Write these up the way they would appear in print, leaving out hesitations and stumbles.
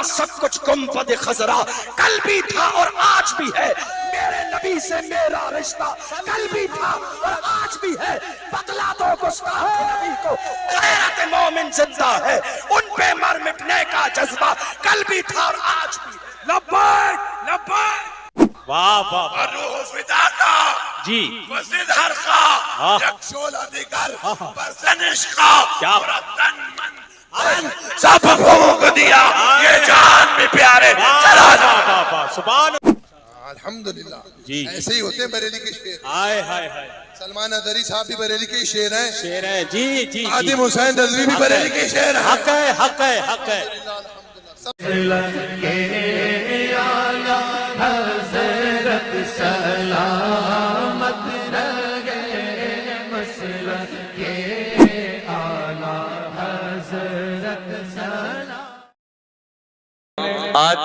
अपना सब कुछ गुंबद खजरा, कल भी था और आज भी है। मेरे नबी से मेरा रिश्ता कल भी था और आज भी है। बतला दो गुस्ताख नबी को गैरत मोमिन जिंदा है, उन पे मर मिटने का जज्बा कल भी था और आज भी है। लब्बैक लब्बैक। वाह वाह रूह फिदा का जी, वसीदहर का यकशोला दिगर परसनिश का क्या पूरा तन मन सब फूंक दिया, ये जान भी प्यारे चला जा। सुभान अल्हम्दुलिल्लाह जी। ऐसे ही होते हैं बरेली के शेर। हाय हाय हाय, सलमान अदरी साहब भी बरेली के शेर हैं। शेर है जी जी। आदिम हुसैन रजवी भी बरेली के शेर हैं। हक है हक है हक है। आज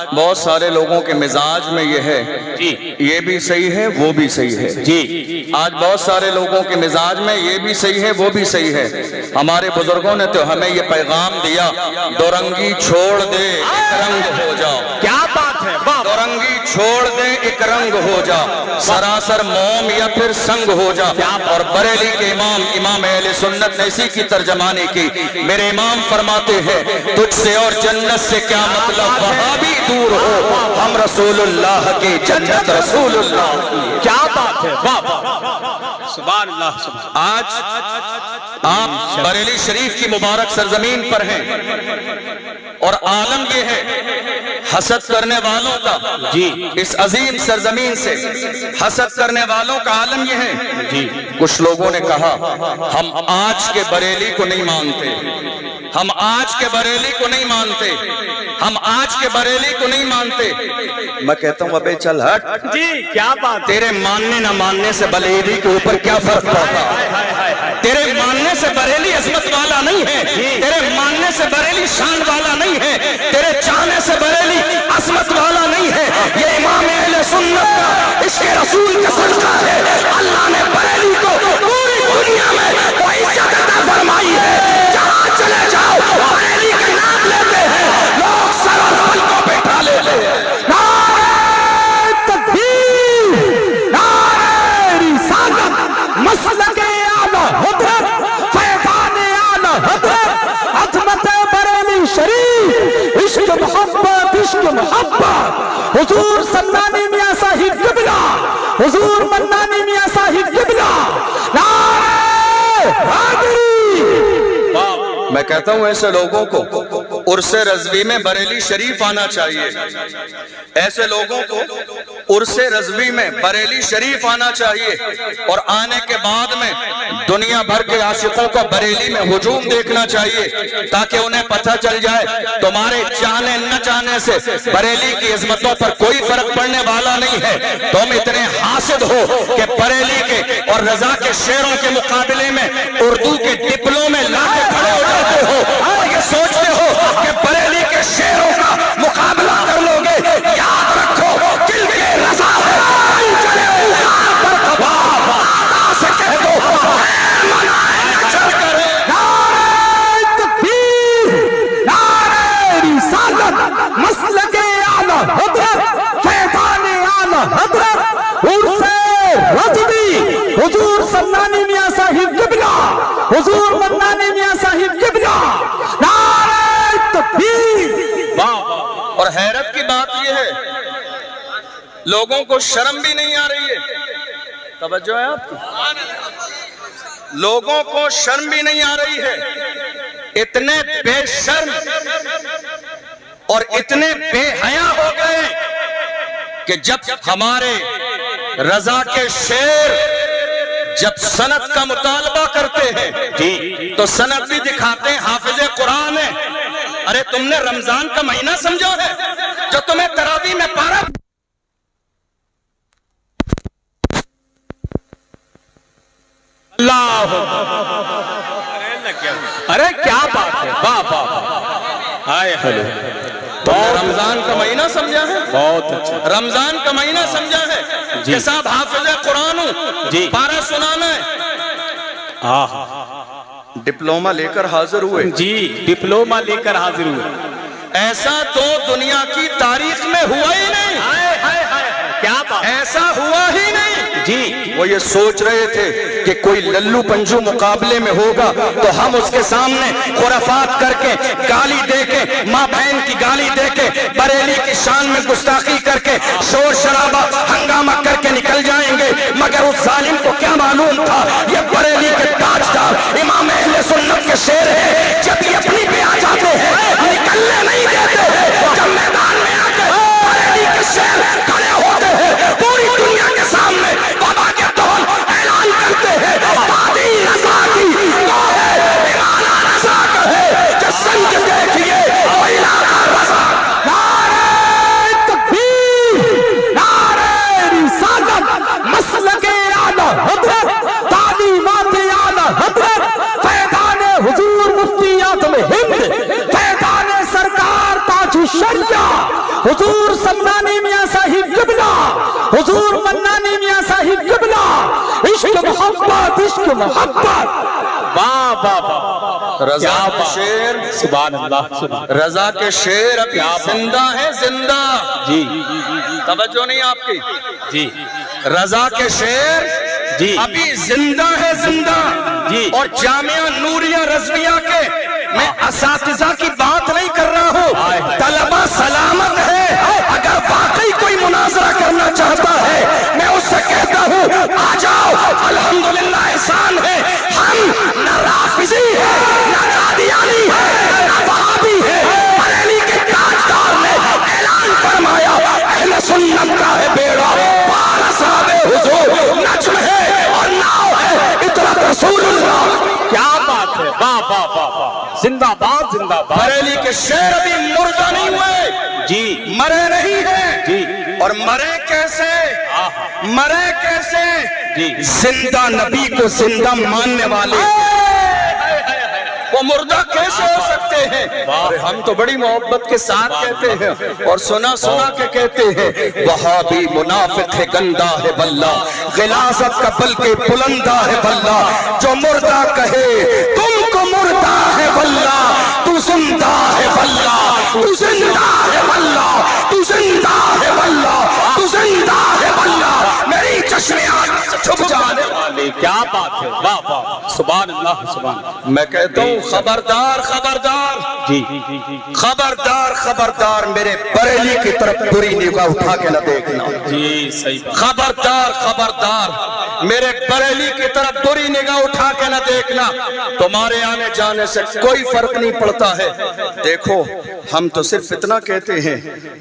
बहुत सारे लोगों के मिजाज में ये है जी, ये भी सही है वो भी सही है जी। आज बहुत सारे लोगों के मिजाज में ये भी सही है वो भी सही है। हमारे बुजुर्गों ने तो हमें ये पैगाम दिया, दोरंगी छोड़ दे एक रंग हो जाओ। क्या बात है, वाह। दोरंगी छोड़ दे एक रंग हो जा, सरासर मोम या फिर संग हो जा। और बरेली के इमाम अहले सुन्नत ने इसी की तर्जमानी की। मेरे इमाम फरमाते हैं, तुझसे और जन्नत से क्या मतलब, वहां भी दूर हो, हम रसूलुल्लाह की जन्नत रसूलुल्लाह की। क्या बात है, वाह वाह, सुभान अल्लाह सुभान। आज आप बरेली शरीफ की मुबारक सरजमीन पर हैं और आलम ये है हसद करने वालों का जी, इस अजीम सरजमीन से हसद करने वालों का आलम ये है जी। कुछ लोगों ने कहा हम आज के बरेली को नहीं मानते, हम आज के बरेली को नहीं मानते, हम आज के बरेली को नहीं मानते। मैं कहता हूं अबे चल हट जी, क्या बात। तेरे मानने न मानने से बरेली के ऊपर क्या फर्क पड़ता है। तेरे मानने से बरेली अजमत वाला नहीं है, तेरे मानने से बरेली शान वाला नहीं है, तेरे चाहने से बरेली अजमत वाला नहीं है। ये इमाम अहले सुन्नत का इसके रसूल का सदका है। अल्लाह ने बरेली को पूरी दुनिया में वो इज्जत अता फरमाई है। जहां चले जाओ बरेली का नाम लेते हैं लोग, सर और पलकों पे उठा लेते हैं। नारे तकबीर, नारे रिसालत, मसलके आला हज़रत, फैज़ाने आला हज़रत, अज़मत बरेली शरीफ, इश्क मोहब्बत, इश्क मोहब्बत। हुजूर सन्नानी मियां साहिब किबला, हुजूर मन्नानी मियां साहिब किबला, नारे हैदरी। मैं कहता हूं ऐसे लोगों को उर्से रज़वी में बरेली शरीफ आना चाहिए। ऐसे लोगों को उर्से रज़वी में बरेली शरीफ आना चाहिए और आने के बाद में दुनिया भर के आशिकों को बरेली में हुजूम देखना चाहिए, ताकि उन्हें पता चल जाए तुम्हारे चाहने न चाहने से बरेली की इज़्ज़तों पर कोई फर्क पड़ने वाला नहीं है। तुम इतने हासिद हो कि बरेली के और रजा के शेरों के मुकाबले में उर्दू के डिप्लोमे लाके खड़े हो जाते हो और ये सोचते हो कि बरेली के शेरों का मुकाबला कर लोगे। याद रखो दिल के रजा है, चले पर कबाब आका से कह दो मनाए न चलकर। नारे तकबीर, नारे रिसालत, मसलके आला हज़रत, फैज़ाने आला हज़रत, उर्से रज़वी, हुजूर सन्नानी मियां साहिब किबला, हुजूर मन्नानी मियां साहिब किबला, नारे तकबीर। और हैरत की बात यह है लोगों को शर्म भी नहीं आ रही है। तवज्जो है आपकी, लोगों को शर्म भी नहीं आ रही है। इतने बेशर्म और इतने बेहया हो गए कि जब हमारे रजा के शेर जब सनद का मुतालबा करते हैं जी, तो सनद भी दिखाते हैं हाफिज़े कुरान है। अरे तुमने रमजान का महीना समझो है जो तुम्हें तरावी में पारा। अल्लाह, अरे क्या बात है, वाह वाह। हाय हेलो, रमजान का महीना समझा है, बहुत अच्छा। रमजान का महीना समझा है कि साहब हाफिज़े कुरान हूं जी, पारा सुनाना है। डिप्लोमा लेकर हाजिर हुए जी, डिप्लोमा लेकर हाजिर हुए। ऐसा तो दुनिया की तारीख में हुआ ही नहीं। क्या बात, ऐसा हुआ ही नहीं जी। वो ये सोच रहे थे कि कोई लल्लू पंजू मुकाबले में होगा तो हम उसके सामने खुराफात करके, गाली देके, माँ बहन की गाली देके, बरेली की शान में गुस्ताखी करके, शोर शराबा हंगामा करके निकल जाएंगे। मगर उस जालिम को क्या मालूम था ये बरेली के ताजदार इमाम अहले सुन्नत के शेर है। जब ये अपनी पे आ जाते हैं निकलने नहीं देते हैं। जब मैदान में आकर बरेली के शेर खड़े होते हैं पूरी दुनिया के सामने बाबा के तौल ऐलान करते हैं, दादी रज़ा की वो है इमाना रज़ा कहे जो संग देखिए वो इलाका रज़ा। नारे तकबीर, नारे रिसालत, मसलके आला हज़रत, तालीमात आला हज़रत, फैज़ान हुजूर मुफ्ती आज़म हिंद, फैज़ान सरकार ताज शरिया, हुजूर समदानी मियां साहिब क़िबला, हुजूर मन्नानी मियां साहिब क़िबला, इश्क मोहब्बत, इश्क मोहब्बत। वाह वाह वाह, रज़ा के शेर, सुभान अल्लाह, सुभान रज़ा के शेर अभी जिंदा है, जिंदा। जी तवज्जो नहीं आपकी जी रज़ा के शेर जी अभी जिंदा है, जिंदा जी। और जामिया नूरिया रज़विया के मैं असातिज़ा की बात नहीं कर रहा हूँ, तलबा सलामत है। अगर वाकई कोई मुनाजरा करना चाहता है मैं उससे कहता हूँ आ जाओ, अल्हम्दुलिल्लाह एहसान है। हम न राफिजी है, न कादियानी है, न वहाबी है। बरेली के ताजदार ने ऐलान फरमाया अहले सुन्नत का है बेड़ा पार साहबे हुजूर नज्म है और नाव है इतरत रसूलुल्लाह। क्या बात है, वाह वाह वाह वाह, जिंदाबाद जिंदाबाद। बरेली के शेर अभी मुर्दा नहीं हुए जी, मरे नहीं है जी। और मरे कैसे, मरे कैसे जी। जिंदा नबी को जिंदा मानने वाले वो मुर्दा कैसे हो सकते हैं। अरे हम तो बड़ी मोहब्बत के साथ कहते हैं और सुना सुना के कहते हैं वहाबी मुनाफिक है, गंदा है बल्ला, गिलासत का बल्कि बुलंदा है बल्ला। जो मुर्दा कहे तुमको मुर्दा है बल्ला, तू जिंदा है बल्ला, तू जिंदा है बल्ला, तू जिंदा है बल्ला, तू जिंदा है बल्ला। मेरी चश्मे आँख से छुप जाने वाली। क्या बात है, वाह वाह, सुभान अल्लाह, सुभान। मैं कहता हूँ खबरदार, खबरदार जी खबरदार, खबरदार मेरे बरेली की तरफ बुरी निगाह उठा के न देखना। जी, सही बात। खबरदार, खबरदार मेरे बरेली की तरफ बुरी निगाह उठा के न देखना। तुम्हारे आने जाने से कोई फर्क नहीं पड़ता है। देखो हम तो सिर्फ इतना कहते हैं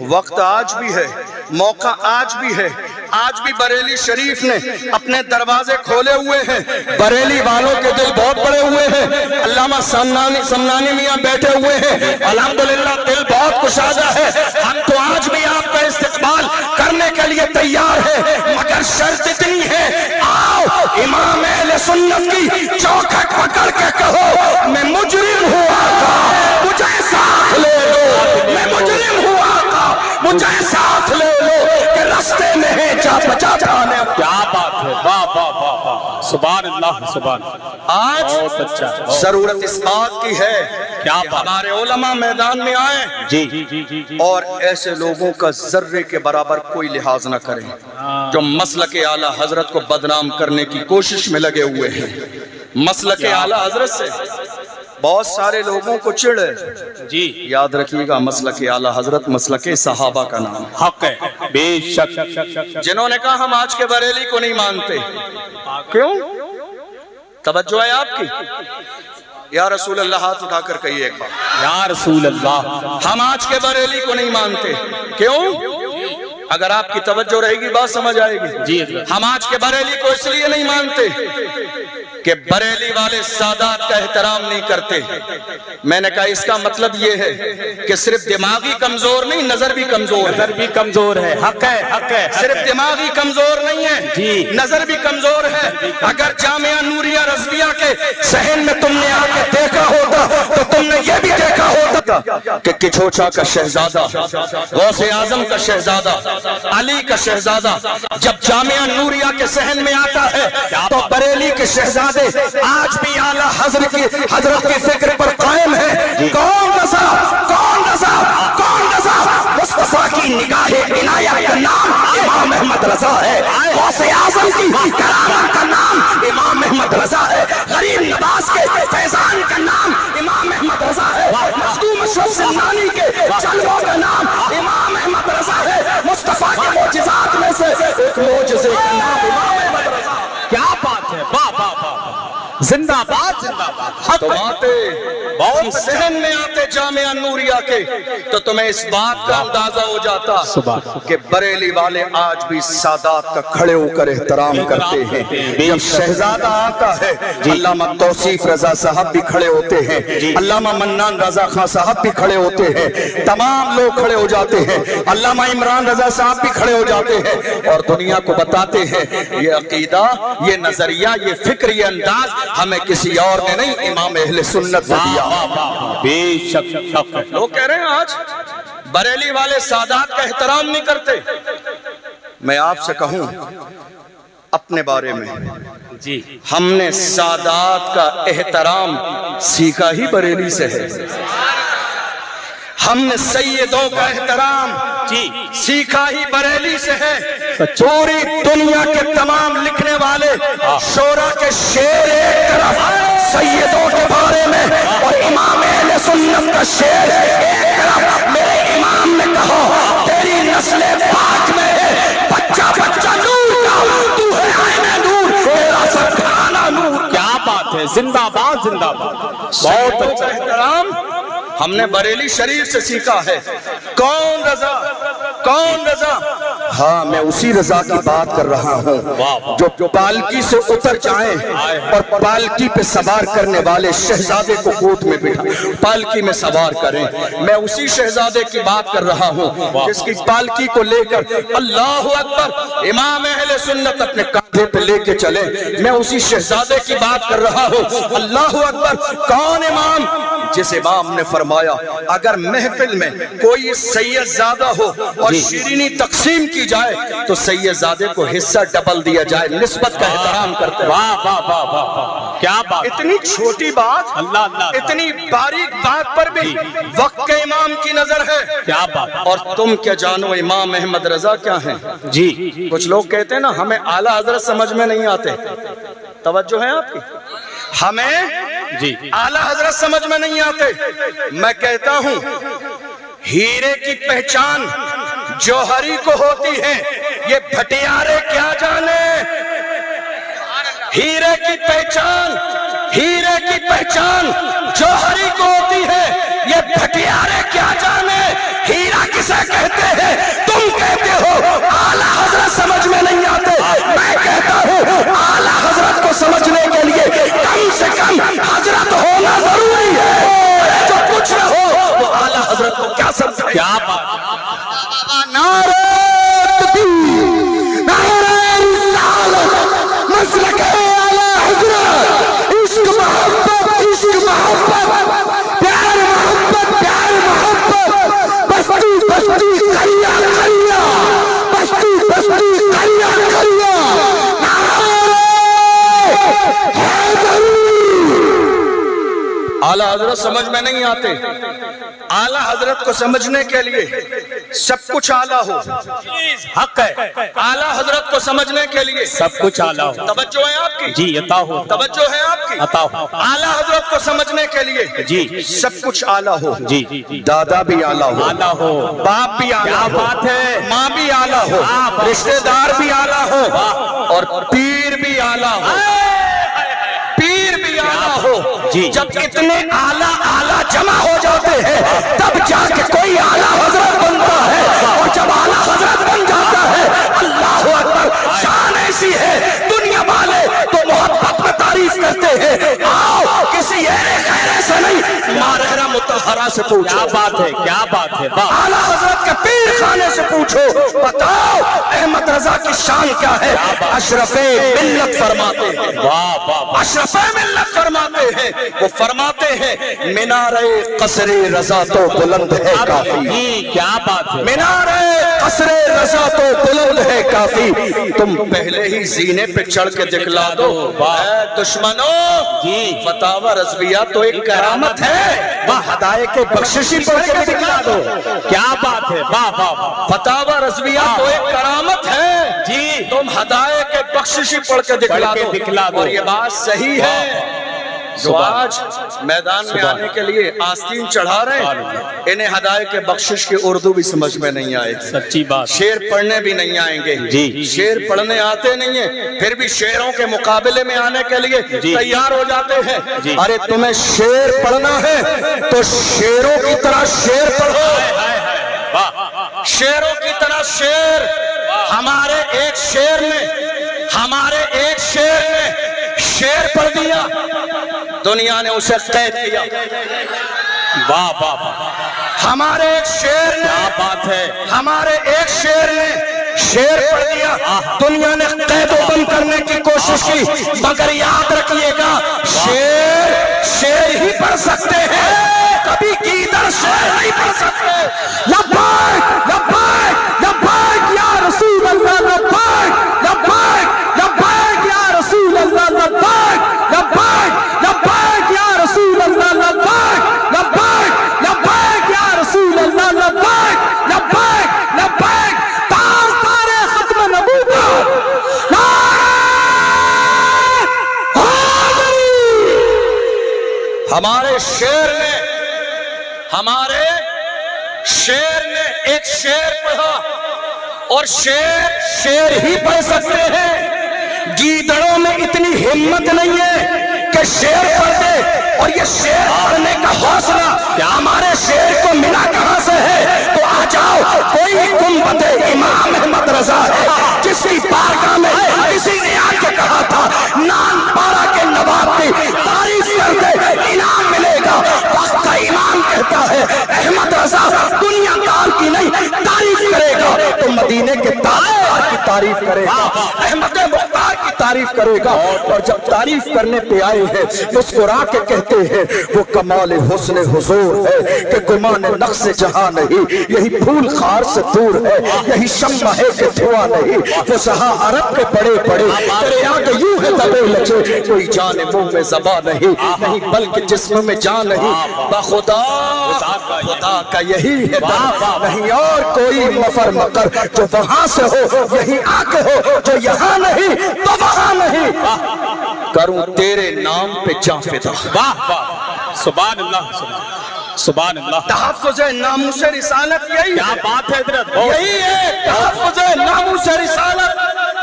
वक्त आज भी है, मौका आज भी है। आज भी बरेली शरीफ ने अपने दरवाजे खोले हुए हैं। बरेली वालों के दिल बहुत बड़े हुए हैं। अल्लामा समनानी मियां बैठे हुए हैं, अल्हम्दुलिल्लाह दिल बहुत कुशादा है। हम तो आज भी आपका इस्तेकबाल करने के लिए तैयार है, मगर शर्त इतनी है आओ इमाम अहले सुन्नत की चौखट पकड़ के कहो मैं मुजरिम हुआ था, मुझे साथ ले लो, मैं मुजरिम हुआ था, मुझे साथ ले लो कि रास्ते में है जा बचा पाने। क्या बात है, वाह वाह वाह वाह, सुभान अल्लाह, सुभान। आज बहुत अच्छा, जरूरत इस बात की है क्या कि बात? हमारे उलमा मैदान में आए जी और ऐसे लोगों का जर्रे के बराबर कोई लिहाज न करें जो मसलके आला हजरत को बदनाम करने की कोशिश में लगे हुए हैं। मसलके आला हजरत से बहुत सारे लोगों को चिढ़ है। जी, याद रखिएगा मसलके आला हजरत मसलके सहाबा का नाम। हक है, बेशक। जिन्होंने कहा हम आज के बरेली को नहीं मानते, क्यों? तवज्जो है आपकी? या रसूल अल्लाह हाथ उठाकर कहिए एक बार, या रसूल अल्लाह। हम आज के बरेली को नहीं मानते, क्यों? अगर आपकी तवज्जो रहेगी बात समझ आएगी। जी, हम आज के बरेली को इसलिए नहीं मानते कि बरेली वाले सादात का एहतराम नहीं करते। मैंने कहा इसका मतलब ये है कि सिर्फ दिमागी कमजोर नहीं, नजर भी कमजोर है। नजर भी कमजोर है, हक है, हक है। सिर्फ दिमागी कमजोर नहीं है जी, नजर भी कमजोर है। अगर जामिया नूरिया रज़विया के सहन में तुमने आके देखा होता तो तुमने ये भी देखा होता कि किछोचा का शहजादा, गौसे आजम का शहजादा, अली का शहजादा जब जामिया नूरिया के सहन में आता है तो बरेली के शहजादे शहजादे आज भी आला हजरत की फिक्र पर कायम है। कौन रजा, कौन रजा, कौन रजा? मुस्तफा की निगाह इनायत का नाम इमाम अहमद रजा है। गौसे आजम की करामत का नाम इमाम अहमद रजा है। गरीब नवाज के फैजान का नाम इमाम अहमद रजा है। मखदूम अशरफ सिंधानी के जलवों का नाम इमाम अहमद रजा है। मुस्तफा के मोजिज़ात में से एक मोजिज़े का नाम इमाम अहमद रजा। क्या बात है, वाह वाह वाह, जिंदाबाद जिंदाबाद। तो आते बहुत सहन में आते जामिया नूरिया के तो तुम्हें इस बात का अंदाजा हो जाता कि बरेली वाले आज भी सादात का खड़े होकर एहतराम करते हैं। जब शहजादा आता है अल्लामा तौसीफ रजा साहब भी खड़े होते हैं, अल्लामा मन्नान रजा खां साहब भी खड़े होते हैं, तमाम लोग खड़े हो जाते हैं, अल्लामा इमरान रजा साहब भी खड़े हो जाते हैं और दुनिया को बताते हैं ये अकीदा, ये नजरिया, ये फिक्र, ये अंदाज हमें किसी और ने नहीं, इमाम अहले सुन्नत ने दिया। बेशक लोग कह रहे हैं आज बरेली वाले सादात का एहतराम नहीं करते। मैं आपसे कहूं अपने बारे में, जी, हमने सादात का एहतराम सीखा ही बरेली से है। हमने सैयदों का एहतराम जी सीखा ही बरेली से है। पूरी दुनिया के तमाम लिखने वाले शोरा के शेर एक तरफ सैयदों के बारे में और इमाम अहले सुन्नत का शेर एक तरफ। मेरे इमाम ने कहा तेरी नस्ल पाक में है बच्चा बच्चा नूर का, तू है आईने नूर, तेरा सब घराना नूर। क्या बात है, जिंदाबाद जिंदाबाद। बहुत अच्छा एहतराम हमने बरेली शरीफ से सीखा है। कौन रजा, कौन रजा? हाँ, मैं उसी रजा की बात कर रहा हूँ जो पालकी से उतर जाए और पालकी पे सवार करने वाले शहजादे को गोद में बिठा पालकी में सवार करें। मैं उसी शहजादे की बात कर रहा हूँ जिसकी पालकी को लेकर अल्लाहु अकबर इमाम अहले सुन्नत अपने कांधे पे लेके चले। मैं उसी शहजादे की बात कर रहा हूँ। अल्लाहु अकबर। कौन इमाम? जिस इमाम ने फरमाया अगर महफिल में कोई सैयदजादा हो और शीरीनी तकसीम की जाए तो सैयदजादे को हिस्सा डबल दिया जाए। निस्बत का एहतराम करते। वाह वाह वाह वाह, क्या बात। इतनी छोटी बात, अल्लाह अल्लाह, इतनी बारीक बात पर भी वक्त के इमाम की नजर है। क्या बात। और तुम क्या जानो इमाम अहमद रजा क्या है? जी, कुछ लोग कहते हैं ना हमें आला हजरत समझ में नहीं आते। तवज्जो है आपकी? हमें जी आला हजरत समझ में नहीं आते। मैं कहता हूं हीरे की पहचान जौहरी को होती है, ये भटियारे क्या जाने। हीरे की पहचान, हीरे की पहचान जौहरी को होती है, ये भटियारे क्या जाने। हीरा किसे कहते हैं? तुम कहते हो आला हजरत समझ में नहीं आते। मैं कहता हूं आला हजरत को समझने के लिए कम से कम हजरत होना जरूरी है। जो कुछ न हो वो आला हजरत को क्या समझे। क्या बात। नारे तकबीर, नारे रिसालत, मसलक आला हजरत, इश्क मोहब्बत, इश्क मोहब्बत, प्यार मोहब्बत, प्यार मोहब्बत, बस्ती बस्ती करिया करिया, बस्ती बस्ती करिया करिया, आला हजरत समझ में नहीं आते। आला हजरत को समझने के लिए सब कुछ आला हो। हक है। आला हजरत को समझने के लिए सब कुछ आला हो। तवज्जो है आपकी? जी, अता हो। तवज्जो है आपकी? अता हो। आला हजरत को समझने के लिए जी सब कुछ आला हो। जी, दादा भी आला हो, आला हो, बाप भी आला हो, बात है, माँ भी आला हो, रिश्तेदार भी आला हो और पीर भी आला हो। पीर भी आला हो। जी। जब इतने आला आला जमा हो जाते हैं तब जाके कोई आला हजरत बनता है। और जब आला हजरत बन जाता है अल्लाह अकबर, शान ऐसी है दुनिया वाले तो मोहब्बत में तारीफ करते हैं। आओ किसी खैरे से नहीं, मारहरा मुतहरा से पूछो। क्या बात है, क्या बात है। वाह। आला हजरत के पीर खाने से पूछो, बताओ अहमद रजा की शान क्या है। अशरफे मिल्लत फरमाते हैं। वाह वाह। अशरफे मिल्लत फरमाते हैं, वो फरमाते हैं मीनारे कसरे रजा तो बुलंद है काफी। क्या बात है। मीनारे कसरे रजा तो बुलंद है काफी, तुम पहले ही जीने पे चढ़ के दिखला दो। दुश्मनों जी, फतावा रज़विया तो एक करामत है, वह हदाये के बख्शिशी पढ़ के दिखला दो। क्या बात है, वाह वाह वाह। फतावा रज़विया तो एक करामत है जी, तुम हदाये के बख्शिशी पढ़ के दिखला दो। और ये बात सही है। जो आज मैदान में आने के लिए आस्तीन चढ़ा रहे हैं, इन्हें हदाये के बख्शिश की उर्दू भी समझ में नहीं आए। सच्ची बात। शेर पढ़ने भी नहीं आएंगे जी। शेर पढ़ने आते नहीं है, फिर भी शेरों के मुकाबले में आने के लिए तैयार हो जाते हैं। अरे तुम्हें शेर पढ़ना है तो शेरों की तरह शेर पढ़ो, शेरों की तरह शेर। हमारे एक शेर ने शेर पढ़ दिया, दुनिया ने उसे कैद किया। वाह वाह वाह। हमारे एक शेर ने, क्या बात है, हमारे एक शेर ने शेर पढ़ दिया, दुनिया ने कैदोबंद करने की कोशिश की। मगर याद रखिएगा, शेर ही पढ़ सकते हैं, कभी गीदड़ शेर नहीं पढ़ सकते। लब्बैक लब्बैक लब्बैक या रसूल अल्लाह, लब्बैक लब्बैक लब्बैक या रसूल अल्लाह, लब्बैक लब्बैक लब्बैक या रसूल अल्लाह, लब्बैक लब्बैक लब्बैक या रसूल अल्लाह, लब्बैक लब्बैक लब्बैक ताज़दारे खत्म नबूवत हमारे शेर ने एक शेर पढ़ा, और शेर ही पढ़ सकते हैं। गीदड़ों में इतनी हिम्मत नहीं है कि शेर पढ़ दे, और ये शेर पढ़ने का हौसला हमारे शेर को मिला कहां से है? तो आ जाओ, कोई गुंबद इमाम अहमद रजा है जिसकी बारगाह में किसी ने आके कहा था, नानपारा के नवाब की तारीफ कर दे, इनाम मिलेगा। वक्त का इमाम कहता है, अहमद रजा दुनिया दार की नहीं तारीफ करेगा तो मदीने के ताजदार की तारीफ करेगा, अहमद मुख्तार की तारीफ करेगा। और जब तारीफ करने पे आए हैं, मुस्कुरा के कहते हैं, वो कमाल हुस्न हुजूर है कि गुमान नक्श जहां नहीं, यही फूल खार से दूर है, यही शम्मा है कि धुआं नहीं, वो सहा अरब के बड़े बड़े तेरे आगे यूं है दबे लचे, कोई जान मुंह में ज़बा नहीं, नहीं बल्कि जिस्म में जान नहीं, खुदा का यही है, नहीं और कोई मफर मकर जो वहां से हो, यही आके हो, जो यहाँ नहीं तो वहां नहीं। करूं तेरे नाम पे जां फिदा। वाह वाह, सुभान अल्लाह, सुभान अल्लाह। तहफ़्फ़ुज़ नामूस रिसालत यही क्या बात है हज़रत, यही है तहफ़्फ़ुज़ नामूस रिसालत।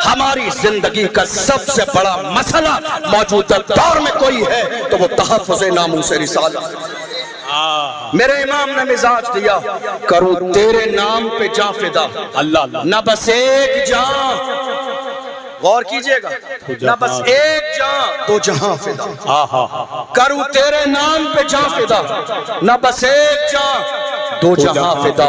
हमारी जिंदगी का सबसे बड़ा मसला मौजूदा दौर में कोई है तो वो तहफ़्फ़ुज़ नामूस रिसालत। मेरे इमाम ने मिजाज दिया, करूं तेरे नाम पे जां फिदा। अल्लाह अल्लाह। न बस एक जां, गौर कीजिएगा, न बस एक जां दो जहां फिदा। करूं तेरे नाम पे जां फिदा, न बस एक जां दो जहां फिदा,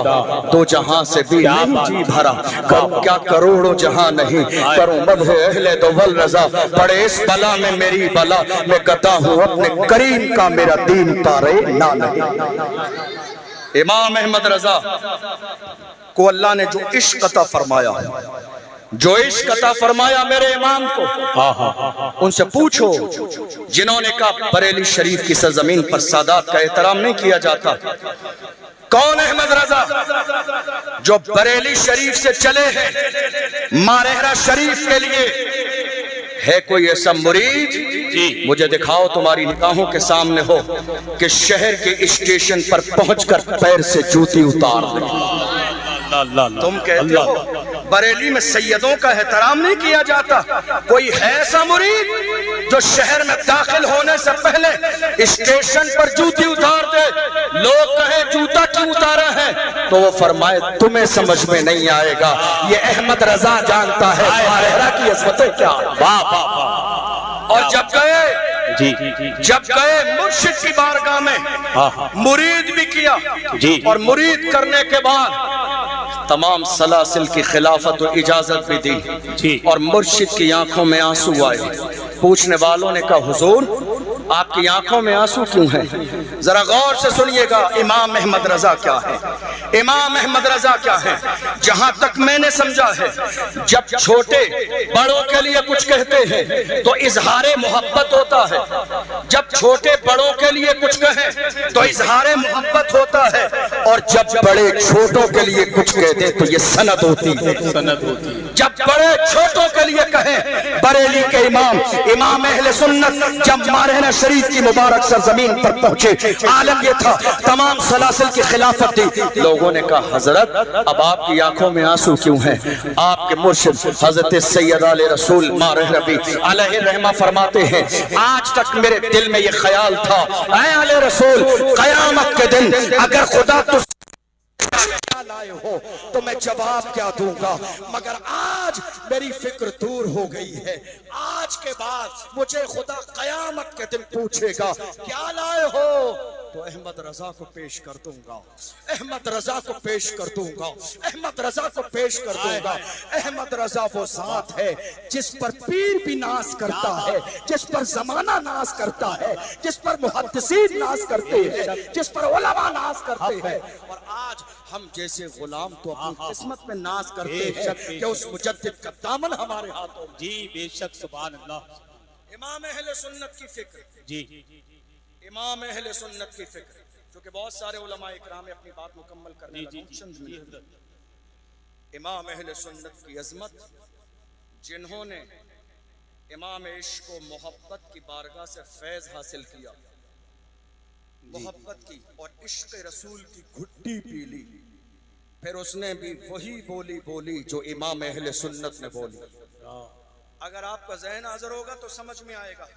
दो जहां से भी नहीं जी भरा, करूं क्या करोड़ों जहां नहीं, करूं मदह अहले दोवल रजा, पड़े इस बला में मेरी बला, मैं गदा हूं अपने करीम का, मेरा दीन तारे ना नहीं। इमाम अहमद रजा को अल्लाह ने जो इश्क अता फरमाया, जो इश्क अता फरमाया मेरे इमाम को, उनसे पूछो जिन्होंने कहा बरेली शरीफ की सरजमीन पर सादात का एहतराम नहीं किया जाता, कौन अहमद रजा जो बरेली शरीफ से चले हैं मारेहरा शरीफ के लिए? है कोई ऐसा मुरीद जी, मुझे दिखाओ तुम्हारी निगाहों के सामने हो कि शहर के स्टेशन पर पहुंचकर पैर से जूती उतार दे। तुम कहते हो बरेली में सैयदों का एहतराम नहीं किया जाता, कोई है ऐसा मुरीद जो शहर में दाखिल होने से पहले स्टेशन पर जूती उतार दे? लोग कहे जूता क्यों उतारा है, तो वो फरमाए तुम्हें समझ में नहीं आएगा, ये अहमद रजा जानता है मारेहरा की अज़मतें क्या। वाह वाह वाह। और जब गए मुर्शिद की बारगाह में मुरीद भी किया जी, और मुरीद करने के बाद तमाम सलासिल की खिलाफत और इजाजत भी दी, और मुर्शिद की आंखों में आंसू आए। पूछने वालों ने कहा हुजूर आपकी आंखों में आंसू क्यों हैं? जरा गौर से सुनिएगा। इमाम अहमद रजा क्या है? इमाम अहमद रजा क्या है? जहां तक मैंने समझा है, जब छोटे बड़ों के लिए कुछ कहते हैं तो इजहारे मोहब्बत होता है। जब छोटे बड़ों के लिए कुछ कहें तो इजहारे मोहब्बत होता है, और जब बड़े छोटों के लिए कुछ कहते हैं तो ये सनद होती है। सनद होती है। जब बड़े छोटों के लिए कहें, बरेली के इमाम अहले सुन्नत जब मारहना शरीफ की मुबारक सरजमीन पर पहुंचे, आलम ये था तमाम सलासिल की खिलाफत थी। लोगों ने कहा, हजरत अब आपकी आंखों में आंसू क्यों हैं? आपके मुर्शिद हजरत सैयद आले रसूल मारह रबी अलैहि रहमा फरमाते हैं, आज तक मेरे दिल में ये ख्याल था, ऐ आले रसूल, कयामत के दिन अगर खुदा तो लाए हो तो मैं जवाब क्या दूंगा, मगर आज मेरी फिक्र दूर हो गई है। आज के बाद मुझे खुदा कयामत के दिन पूछेगा क्या लाए हो, तो अहमद रजा को पेश कर दूंगा, अहमद रजा को पेश कर दूंगा, अहमद रजा को पेश कर दूंगा। अहमद रजा वो साथ है जिस पर पीर भी नाज करता है, जिस पर जमाना नाज करता है, जिस पर मुहद्दिसीन नाज करते हैं, जिस पर उलमा नाज करते हैं। और आज हम जैसे गुलाम तो अपनी किस्मत में नाज करते हैं कि उस मुजद्दिद का दामन हमारे हाथों में। जी बेशक, सुभान अल्लाह। इमाम अहले सुन्नत की फिक्र, जी इमाम अहले सुन्नत की फिक्र, जो कि बहुत सारे उलमा इकराम में अपनी बात मुकम्मल करने लगे। इमाम अहले सुन्नत की अजमत, जिन्होंने इमाम इश्क व मोहब्बत की बारगाह से फैज हासिल किया, मोहब्बत की और इश्क रसूल की घुट्टी पी ली, फिर उसने भी वही बोली बोली जो इमाम अहले सुन्नत ने बोली। अगर आपका ज़हन हाज़िर होगा तो समझ में आएगा।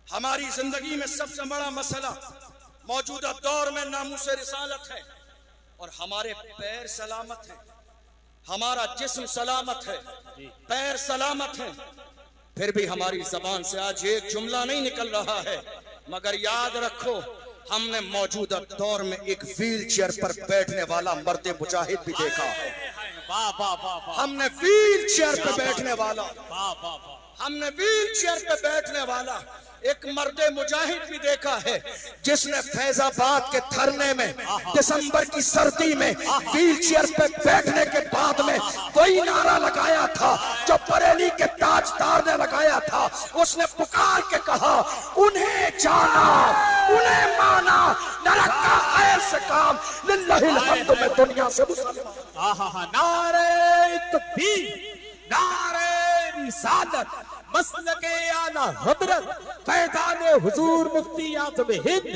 हमारी जिंदगी में सबसे बड़ा मसला मौजूदा दौर में नामूस रिसालत है, और हमारे पैर सलामत हैं, हमारा जिस्म सलामत है, पैर सलामत हैं, फिर भी हमारी जबान से आज एक जुमला नहीं निकल रहा है। मगर याद रखो, हमने मौजूदा दौर में एक व्हील चेयर पर बैठने वाला मर्द मुजाहिद भी देखा है। हमने व्हील चेयर पर बैठने वाला, हमने व्हील चेयर पर बैठने वाला एक मर्द मुजाहिद भी देखा है, जिसने फैजाबाद के धरने में दिसंबर की सर्दी में व्हील चेयर पे बैठने के बाद में वही नारा लगाया था जो बरेली के ताजदार ने लगाया था। उसने पुकार के कहा, उन्हें जाना, उन्हें माना, न रखा खैर से काम, लिल्लाहिल हम्द में दुनिया से मुसलमान। नारे तकबीर, नारे रिसालत, मसलके आला हजरत, फैज़ान हुजूर मुफ्ती आज़म हिंद,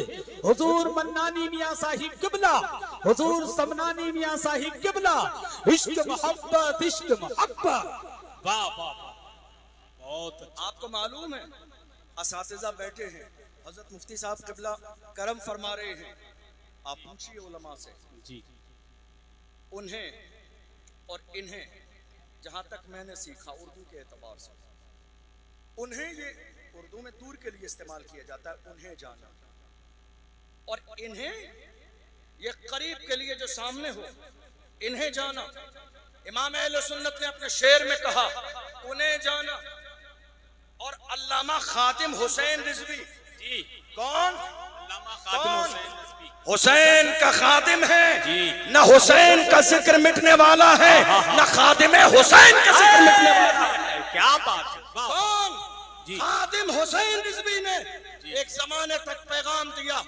हुजूर मन्नानी मियां साहिब किबला, हुजूर समनानी मियां साहिब किबला, इश्क मोहब्बत, इश्क मोहब्बत। वाह वाह, बहुत। आपको मालूम है, असातिज़ा बैठे हैं, हजरत मुफ्ती साहब किबला करम फरमा रहे हैं। आप पूछिए उलमा से, जी उन्हें और इन्हें, जहां तक मैंने सीखा उर्दू के एतबार से, उन्हें ये उर्दू में दूर के लिए इस्तेमाल किया जाता है, उन्हें जाना, और इन्हें ये करीब के लिए जो सामने हो, इन्हें जाना। इमाम अहले सुन्नत ने अपने शेर में कहा, उन्हें जाना। और अल्लामा खातिम हुसैन रिजवी, जी कौन? अल्लामा खातिम हुसैन रिजवी हुसैन का खादिम है, न हुसैन का जिक्र मिटने वाला है, न खादिम हुसैन का जिक्र मिटने वाला है। क्या बात है। कौन? जी। खादिम हुसैन रिजवी ने एक जमाने तक पैगाम दिया,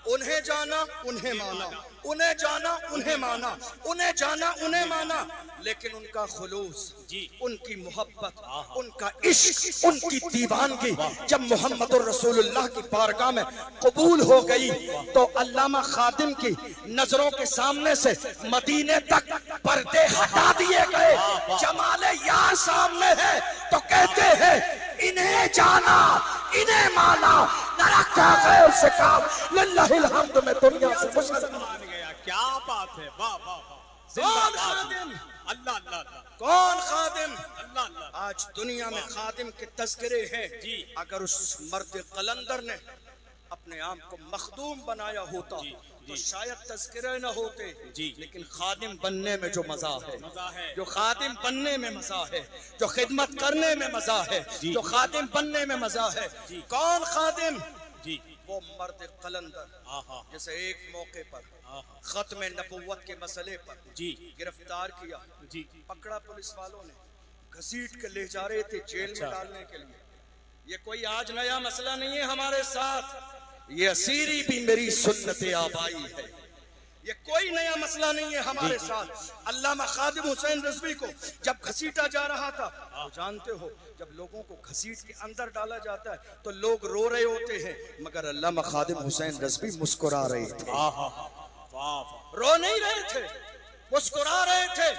उन्हें जाना, उन्हें माना, उन्हें जाना, उन्हें माना, उन्हें जाना, उन्हें माना। लेकिन उनका खुलूस, उनकी मोहब्बत, उनका इश्क, उनकी दीवानगी जब मोहम्मद रसूलुल्लाह की बारगाह में कबूल हो गई तो अल्लामा खादिम की नजरों के सामने से मदीने तक पर्दे हटा दिए गए। जमाले यार सामने है तो कहते हैं, इन्हें जाना, इन्हें माना, न रखा गैर से काम, लिल्लाहिल हम्द में दुनिया से मुसलमान गया। क्या बात है। वाह वाह वाह। कौन खादिम? अल्लाह अल्लाह अल्लाह। कौन खादिम? अल्लाह अल्लाह। आज दुनिया में खादिम के तस्करे हैं। जी। अगर उस मर्द कलंदर ने अपने आप को मखदूम बनाया होता तो शायद तस्करे न होते। जी। लेकिन खादिम बनने में जो मजा है, मजा है, जो खादिम बनने में मजा है, जो खिदमत करने में मजा है, जो खादिम बनने में मजा है। कौन खादिम? जी वो मर्द कलंदर जैसे एक मौके पर खत्म नबुव्वत के मसले पर जी गिरफ्तार किया, जी पकड़ा पुलिस वालों ने, घसीट के ले जा रहे थे जेल में डालने के लिए। ये कोई आज नया मसला नहीं है हमारे साथ, ये असीरी भी मेरी सुन्नत आबाई है, ये कोई नया मसला नहीं है हमारे साथ। अल्लामा खादिम हुसैन रज़वी को जब घसीटा जा रहा था, तो जानते हो जब लोगों को घसीट के अंदर डाला जाता है तो लोग रो रहे होते हैं, मगर अल्लामा खादिम हुसैन रज़वी मुस्कुरा रहे थे। रो नहीं रहे थे, मुस्कुरा रहे थे।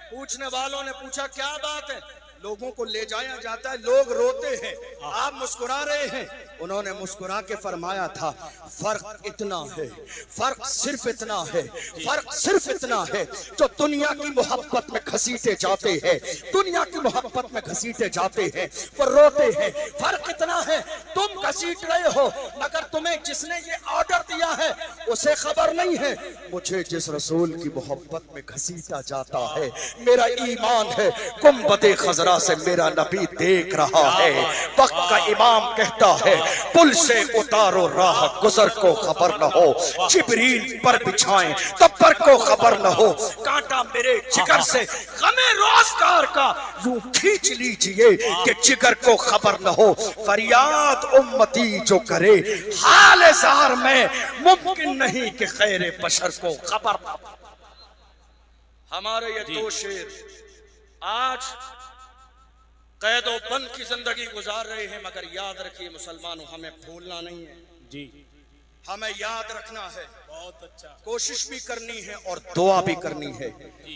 पूछने वालों ने पूछा क्या बात है, लोगों को ले जाया जाता है, लोग रोते हैं, आप मुस्कुरा रहे हैं। उन्होंने मुस्कुरा के फरमाया था, फर्क इतना है, फर्क सिर्फ इतना है, फर्क सिर्फ इतना है, जो दुनिया की मोहब्बत में घसीटे जाते हैं, दुनिया की मोहब्बत में घसीटे जाते हैं वो रोते हैं। फर्क इतना है, तुम घसीट रहे हो मगर तुम्हें जिसने ये ऑर्डर दिया है उसे खबर नहीं है। मुझे जिस रसूल की मोहब्बत में घसीटा जाता है, मेरा ईमान है गुंबदे खजरा से मेरा नबी देख रहा है। वक्त का इमाम कहता है, पुल से उतारो राह गुजर को खबर न हो, जिब्रील पर बिछाएं तब पर को खबर न हो, कांटा मेरे जिगर से गमे रोजगार का यूं खींच लीजिए कि जिगर को खबर न हो। फरियाद उम्मती जो करे हाल ज़ार में, मुमकिन नहीं कि खैर बशर को खबर न हो। हमारे ये दो शेर आज कैदो बंद की जिंदगी गुजार रहे हैं, मगर याद रखिए मुसलमानों, हमें भूलना नहीं है जी, हमें याद रखना है, बहुत अच्छा, कोशिश भी करनी है और दुआ भी करनी है।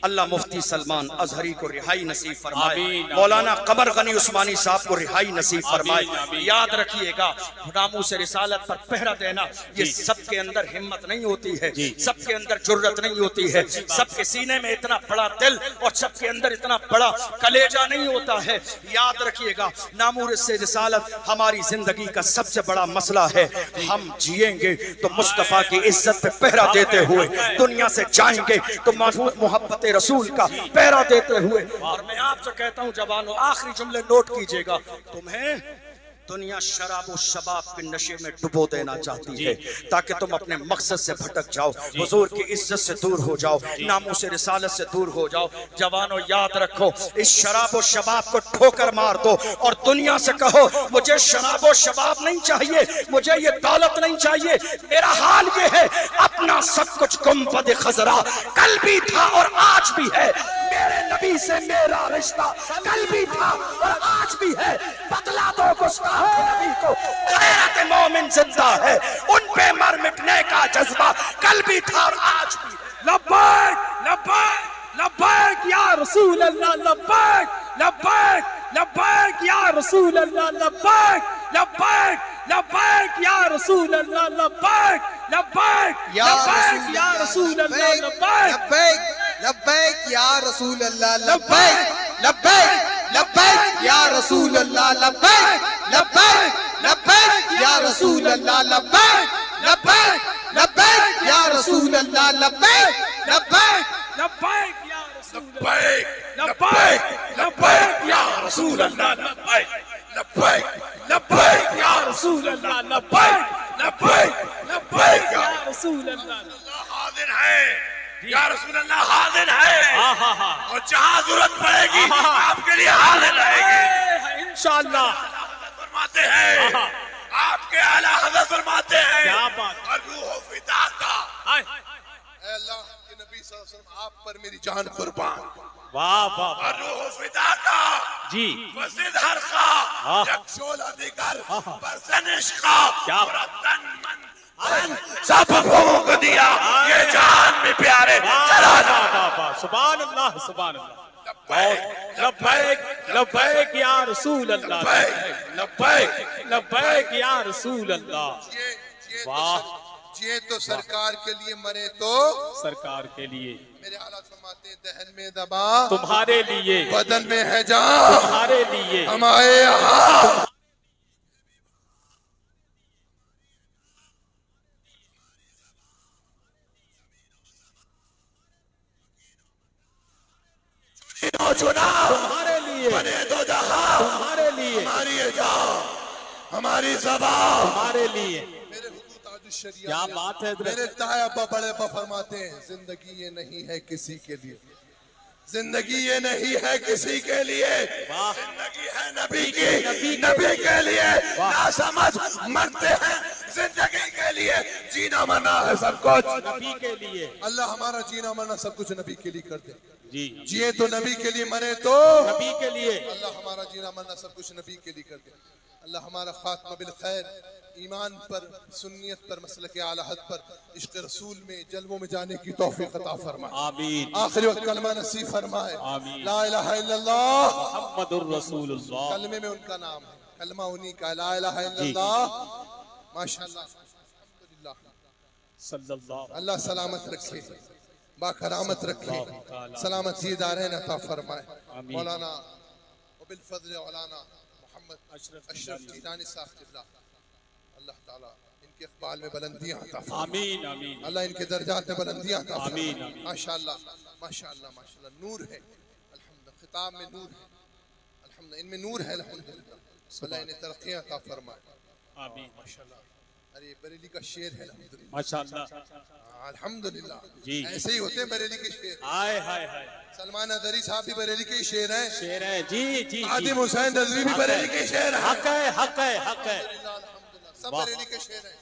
अल्लाह मुफ्ती सलमान अजहरी को रिहाई नसीब फरमाए, मौलाना कमर गनी उस्मानी साहब को रिहाई नसीब फरमाए। याद रखिएगा, नामूस से रिसालत पर पहरा देना ये सबके अंदर हिम्मत नहीं होती है, सबके अंदर जुर्रत नहीं होती है, सबके सीने में इतना बड़ा दिल और सबके अंदर इतना बड़ा कलेजा नहीं होता है। याद रखिएगा, नामूस से रिसालत हमारी जिंदगी का सबसे बड़ा मसला है। हम जिएंगे तो मुस्तफा की इज्जत पे पहरा देते हुए, दुनिया से जाएंगे तो महफूज मोहब्बत रसूल का पहरा देते हुए। और मैं आपसे कहता हूं जवानों, आखिरी जुमले नोट कीजिएगा, तुम्हें दुनिया शराब और शबाब के नशे में डुबो देना चाहती है ताकि तुम अपने मकसद से भटक जाओ, हुजूर की इज्जत से दूर हो जाओ, नामूस रिसालत से दूर हो जाओ। जवानों याद रखो, इस शराब और शबाब को ठोकर मार दो और दुनिया से कहो, मुझे शराब और शबाब नहीं चाहिए, मुझे ये दौलत नहीं चाहिए, मेरा हाल ये है, अपना सब कुछ गुंबद खजरा कल भी था और आज भी है, मेरे नबी से मेरा रिश्ता कल भी था और आज भी है। बतला दो गुस्ताख नबी को, गैरत मोमिन जिंदा है, उन पे मर मिटने का जज्बा कल भी था और आज भी। लब्बैक लब्बैक लब्बैक या रसूल अल्लाह, लब्बैक लब्बैक लब्बैक या रसूल अल्लाह, लब्बैक लब्बैक लब्बैक या रसूल अल्लाह, लब्बैक लब्बैक लब्बैक या रसूल अल्लाह, लब्बैक लब्बैक लब्बैक या रसूल अल्लाह, लब्बैक लब्बैक लब्बैक या रसूल अल्लाह, लब्बैक लब्बैक लब्बैक या रसूल अल्लाह, लब्बैक लब्बैक लब्बैक या रसूल अल्लाह, लब्बैक लब्बैक लब्बैक या रसूल लब्बैक लब्बैक लब्बैक या रसूल अल्लाह, लब्बैक लब्बैक लब्बैक या रसूल अल्लाह, लब्बैक लब्बैक लब्बैक या रसूल अल्लाह। हाजिर है, या रसूल अल्लाह हाजिर है, और जहां जरूरत पड़ेगी आपके लिए हाजिर रहेगी इंशाअल्लाह। फरमाते हैं, आपके आला हज़रत फरमाते हैं, क्या बात, और रूह फिदा का, ऐ अल्लाह के नबी सल्लल्लाहु अलैहि वसल्लम, आप पर मेरी जान कुर्बान। वाह वाह और रूह फिदा का जी, वज़िद हर का यकशोल अधिकार बरसनिश का, क्या पूरा तन मन सब फूंक दिया, ये जान भी प्यारे चला जा। सुभान अल्लाह सुभान अल्लाह। लब्बैक लब्बैक या रसूल अल्लाह, लब्बैक लब्बैक या रसूल अल्लाह। वाह, जिए तो सरकार के लिए, मरे तो सरकार के लिए, मेरे आला फरमाते हैं, दहन में दबा तुम्हारे लिए, बदन में है जान तुम्हारे लिए, हम आए यहाँ। तुम्हारे लिए, बने दो जहां तुम्हारे लिए, हमारी ये जान, हमारी ज़बान, तुम्हारे लिए। शरिया क्या में बात है। मेरे ताया अब्बा बड़े अब्बा फरमाते हैं, जिंदगी ये नहीं है किसी के लिए, जिंदगी ये नहीं है किसी के लिए, जिंदगी है नबी की, नबी के लिए। ना समझ मरते हैं जिंदगी के लिए, जीना मरना है सब कुछ नबी के लिए। अल्लाह हमारा जीना मरना सब कुछ नबी के लिए कर दे। जी जिए तो नबी के लिए, मरे तो नबी के लिए। अल्लाह हमारा जीना मरना सब कुछ नबी के लिए कर दे। अल्लाह हमारा खात्मा बिल खैर, ईमान पर, सुन्नियत पर, मसलक आला हद पर, इश्क रसूल में, जलवों में जाने की तौफीक अता फरमाए। आमीन। आखिरी वक्त कलमा नसीब फरमाए। आमीन। ला इलाहा इल्लल्लाह मुहम्मदुर रसूलुल्लाह। कलमे में उनका नाम है, कलमा उन्हीं का, ला इलाहा इल्लल्लाह। माशाअल्लाह, अल्हम्दुलिल्लाह। सल्लल्लाहु अल्लाह सलामत रखे, बाकरामत रखे, सलामत ज़ीदारैन अता फरमाए। मौलाना वबिल फज़ल मौलाना मोहम्मद अशरफ जीलानी साहब क़िबला, अल्लाह ताला इनके इक़बाल में बुलंदियां अता फरमाए। आमीन आमीन। अल्लाह इनके दर्जात में बुलंदियां अता फरमाए। आमीन आमीन। माशाअल्लाह माशाअल्लाह माशाअल्लाह, नूर है अल्हम्दुलिल्लाह, खिताब में नूर है अल्हम्दुलिल्लाह, इनमें नूर है अल्हम्दुलिल्लाह। अल्लाह इन्हें तरक्कियां अता फरमाए। आमीन। माशाअल्लाह। अरे बरेली का शेर है अल्हम्दुलिल्लाह, माशाअल्लाह। अल्हम्दुलिल्लाह। जी। ऐसे ही होते हैं बरेली के शेर। हाय हाय हाय। सलमान अदरी साहब भी बरेली के ही शेर हैं। शेर है। जी जी। आदिम हुसैन रज़वी भी बरेली के शेर हैं। हक है हक है हक है। अल्हम्दुलिल्लाह, सब बरेली के शेर हैं।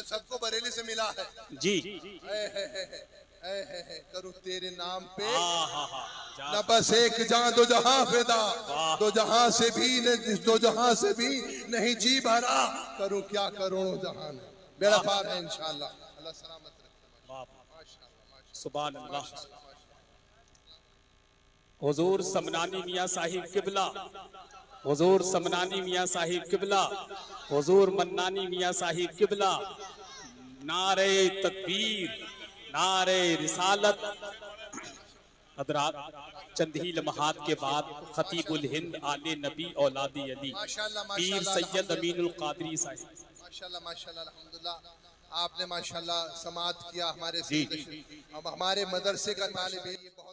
सबको बरेली से मिला है। जी। करूं तेरे नाम पे हाँ। न बस एक जान दो जहां फिदा, दो जहां से भी नहीं जी भरा, करूं क्या करोड़ों जहान है। बेड़ा पार है इंशाअल्लाह। अल्लाह सलामत रखे। सुभान अल्लाह। हुजूर समनानी मियां साहिब किबला, हुजूर समनानी मियां साहिब किबला, हुजूर मन्नानी मियां साहिब किबला, नारे तकबीर, नारे रिसालत। हजरात, चंद ही लम्हात के बाद खतीबुल हिंद आले नबी औलादी अली पीर सैयद अमीनुल कादरी साहिब। माशाल्लाह माशाल्लाह अल्हम्दुलिल्लाह, आपने माशाल्लाह समाअत किया हमारे से। अब हमारे मदरसे का तालिब है, ये बहुत